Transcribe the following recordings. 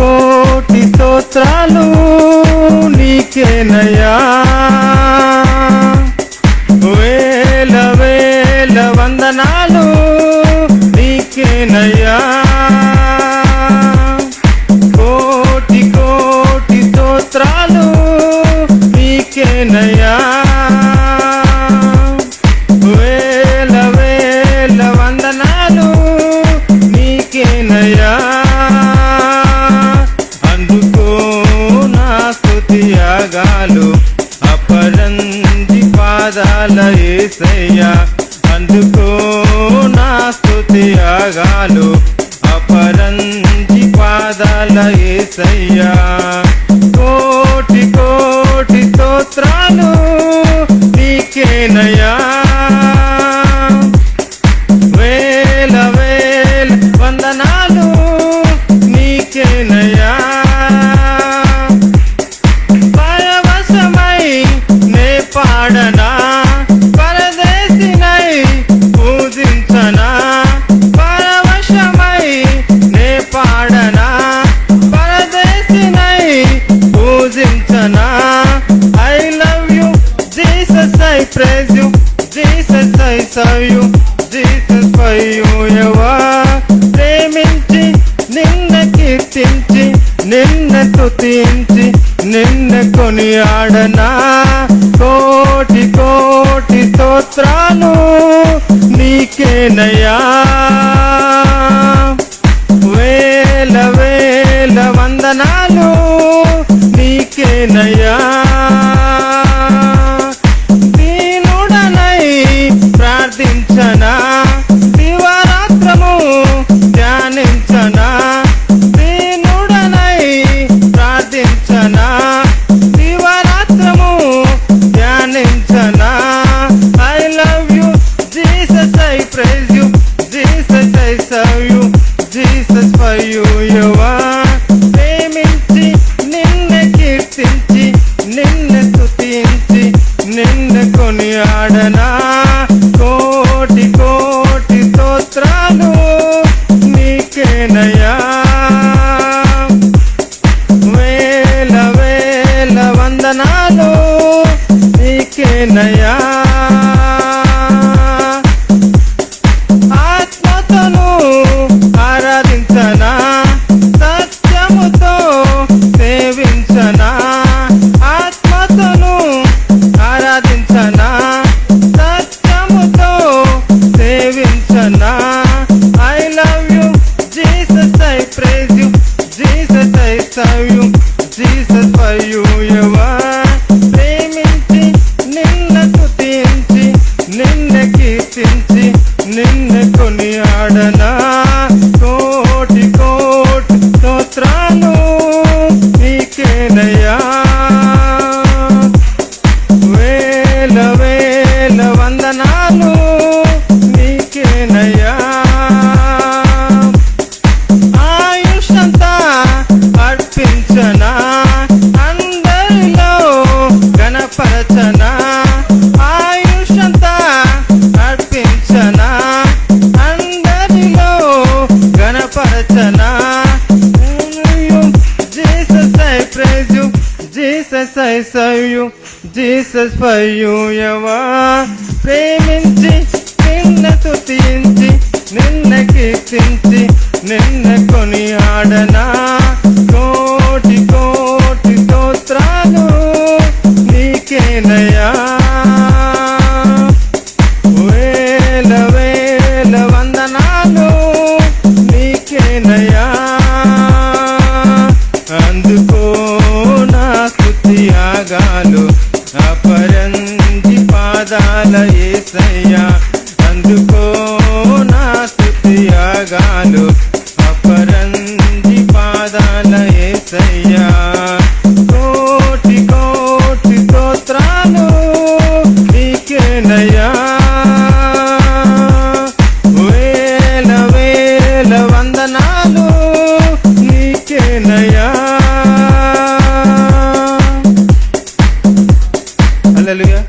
కోటి స్తోత్రాలు నీకేనయ్యా, వేల వేల వందనాలు నీకేనయ్యా, కోటి కోటి స్తోత్రాలు నీకేనయ్యా, వేల వేల వందనాలు నీకేనయ్యా. అందుకో నా స్తుతి యాగాలు అపరంజి పాదాల యేసయ్యా, అందుకో నా స్తుతి యాగాలు అపరంజి పాదాల యేసయ్యా. కోటి కోటి స్తోత్రాలు నీకేనయ్యా, వేల వేల వందనాలు నీకేనయ్యా. పరవశమై నే పాడనా, పరదేశినై పూజించనా, పరవశమై నే పాడనా, పరదేశినై పూజించనా. I love you Jesus, I praise you Jesus, I serve you Jesus, for you యెహోవా. ప్రేమించి నిన్న కీర్తించి నిన్న స్తుతించి నిన్న కొనియాడనా, కోటి కోటి స్తోత్రాలు నీకేనయ్యా, వేల వేల వందనాలు నీకేనయ్యా. దీనుడనై ప్రార్థించనా, దివారాత్రము ధ్యానించనా, దీనుడనై ప్రార్థించనా, దివారాత్రము ధ్యానించనా. I love you Jesus, I praise you Jesus, I serve you Jesus, for you యెహోవా. ప్రేమించి నిన్న కీర్తించి నిన్న స్తుతించి నిన్న కొనియాడనా, కోటి కోటి స్తోత్రాలు నీకేనయ్యా, వేల వేల వందనాలు నీకేనయ్యా. ఆత్మతోను ఆరాధించనా, సత్యముతో సేవించనా, ఆత్మతోను ఆరాధించనా, సత్యముతో సేవించనా. I love you Jesus, I praise you Jesus, I serve you Jesus, for you యెహోవా. ప్రేమించి నిన్న స్తుతించి నిన్న కీర్తించి నిన్న కొనియాడనా, కోటి కోటి స్తోత్రాలు నీకేనయ్యా, వేల వేల వందనాలు నీకేనయ్యా. ఆయుషంతా అర్పించనా, అందరిలో గణపరచనా, ఆయుషంతా అర్పించనా, అందరిలో గణపరచనా. Jesus, I praise you Jesus, I serve you Jesus, for you యెహోవా. ప్రేమించి నిన్న స్తుతించి నిన్న కీర్తించి నిన్న కొనియాడనా, కోటి కోటి స్తోత్రాలు నీకేనయ్యా, వేల వేల వందనాలు నీకేనయ్యా. అందుకో నా స్తుతి యాగాలు అపరంజి పాదాల యేసయ్యా, అందుకో నా స్తుతి యాగాలు అపరంజి పాదాల యేసయ్యా. కోటి కోటి స్తోత్రాలు నీకేనయ్యా, వేల వేల వందనాలు నీకేనయ్యా. హల్లెలూయా.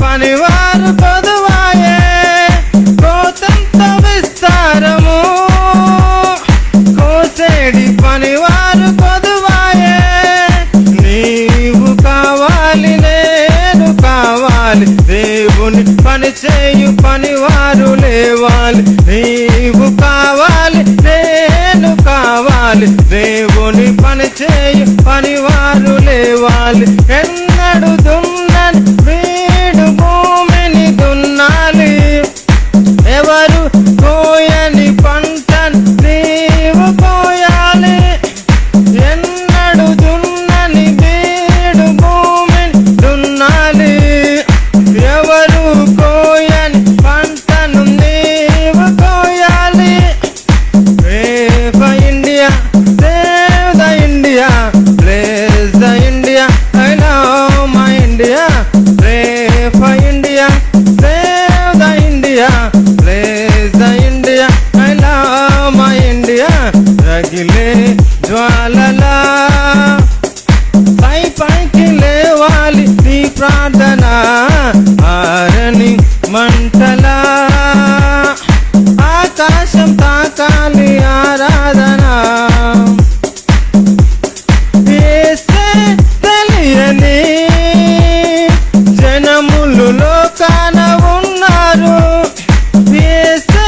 పనివారు కొదువాయే, కోతంత విస్తారము. కోసేడి పనివారు కొదువాయే, నీవు కావాలి నేను కావాలి, దేవుని పని చేయు పనివారు లేవాలి. నీవు కావాలి నేను కావాలి, దేవుని పని చేయు పనివారు లేవాలి. ఎన్నడు దున్నని వీడు భూమిని దున్నాలి, ఎవరు కోయని పంటను నీవు కోయాలి. ఎన్నడు దున్నని వీడు భూమిని దున్నాలి, ఎవరు కోయని పంటను నీవు కోయాలి. Pray for India, save the India, bless the India, I love my India. Pray for India, save the India, bless the India, I love my India. రగిలే జ్వాలలా పైకి లేవాలి నీ ప్రార్థన, ఆరని మంటలా ఆకాశం తాకాలి ఆరాధన. యేసే తెలియని జనములు లోకాన ఉన్నారు, యేసే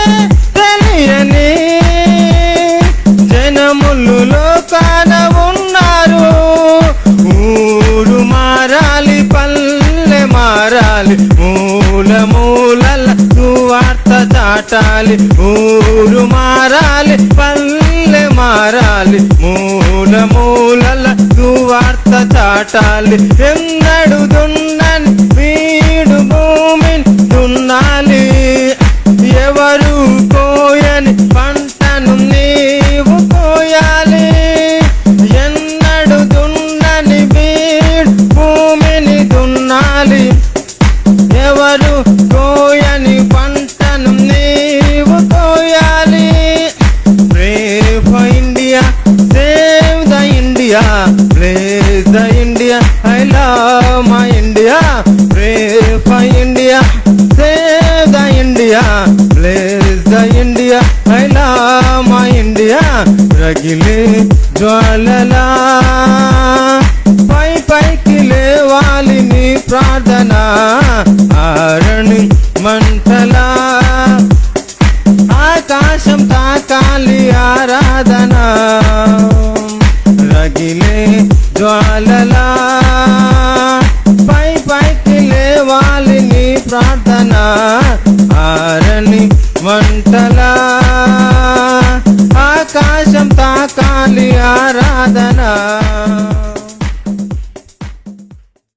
తెలియని జనములు లోకాన ఉన్నారు. ఊరు మారాలి పల్లె మారాలి, మూల మూలల సువార్త చాటాలి. ఊరు మారాలి పల్లె మారాలి, మూల మూలల సువార్త చాటాలి. ఎన్నడు దున్నని వీడు భూమిని దున్నాలి, ఎవరు కోయని పంటను నీవు కోయాలి. ఎన్నడు దున్నని వీడు భూమిని దున్నాలి, ఎవరు కోయని పంటను నీవు కోయాలి. Pray for India, save the India, bless the India, I love my India. Pray for India, save the India, bless the India, I love my India. రగిలే జ్వాలలా పైకి లేవాలి నీ ప్రార్థన, ఆరణి మంటలా ఆకాశం తాకాలి ఆరాధన. రగిలే జ్వాలలా పైకి లేవాలి నీ ప్రార్థన, ఆరని మంటలా ఆకాశం తాకాలి ఆరాధన.